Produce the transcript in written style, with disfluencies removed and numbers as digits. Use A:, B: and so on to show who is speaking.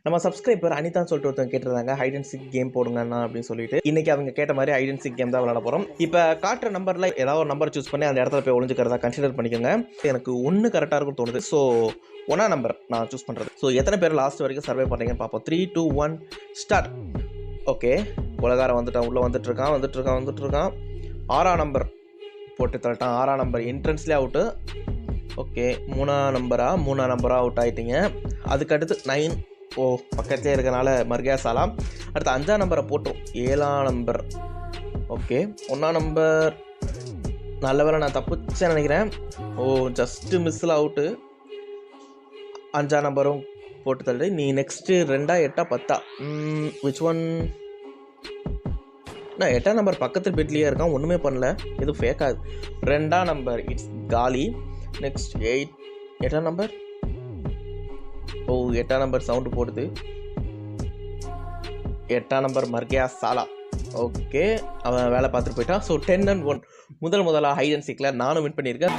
A: நம்ம சப்ஸ்கிரைபர் அனிதான்னு சொல்லிட்டு ஒருத்தவங்க கேட்டிருந்தாங்க ஹைட் அண்ட் சிக் கேம் போடுங்கண்ணா அப்படின்னு சொல்லிட்டு. இன்னைக்கு அவங்க கேட்ட மாதிரி ஹைட் அண்ட் சிக் கேம் தான் விளையாட போகிறோம். இப்போ காட்டுற நம்பரில் ஏதாவது ஒரு நம்பர் சூஸ் பண்ணி அந்த இடத்துல போய் ஒளிஞ்சுக்கிறதா கன்சிடர் பண்ணிக்கோங்க. எனக்கு ஒன்று கரெக்டாக இருக்கும்னு தோணுது. ஸோ ஒன்றா நம்பர் நான் சூஸ் பண்ணுறது. ஸோ எத்தனை பேர் லாஸ்ட் வரைக்கும் சர்வே பண்ணுறீங்கன்னு பார்ப்போம். 3, 2, 1 ஸ்டார்ட். ஓகே, உலகாரம் வந்துட்டான், உள்ளே வந்துட்டு இருக்கான். 6ஆம் நம்பர் போட்டு தள்ளிட்டான். 6ஆம் நம்பர் என்ட்ரன்ஸ்லேயே அவுட்டு. ஓகே, 3ஆம் நம்பரா அவுட் ஆகிட்டீங்க. அதுக்கடுத்து 9, பக்கத்துலேயே இருக்கனால மர்கியா சாலா. அடுத்து 5ஆம் நம்பரை போட்டோம். 7ஆம் நம்பர். ஓகே, 1ஆம் நம்பர் நல்ல வேலை நான் தப்பிச்சேன்னு நினைக்கிறேன். ஜஸ்ட்டு மிஸ்ஸில் அவுட்டு. 5ஆம் நம்பரும் போட்டு தள்ளி. நீ நெக்ஸ்ட்டு 2, 8, 10 விச் ஒன்? நான் 8ஆம் நம்பர் பக்கத்தில் பெட்லேயே இருக்கான், ஒன்றுமே பண்ணல, எதுவும் ஃபேக்காது. 2ஆம் நம்பர் இட்ஸ் காலி. நெக்ஸ்ட் 8ஆம் நம்பர். 8ஆம் நம்பர் சவுண்டு போடுது. 8ஆம் நம்பர் மர்கியா சாலா. ஓகே, அவன் வேலை பார்த்துட்டு போயிட்டான். ஸோ 10 and 1 முதலாக ஹைட் அண்ட் சீக்கில் நானும் வின் பண்ணியிருக்கேன்.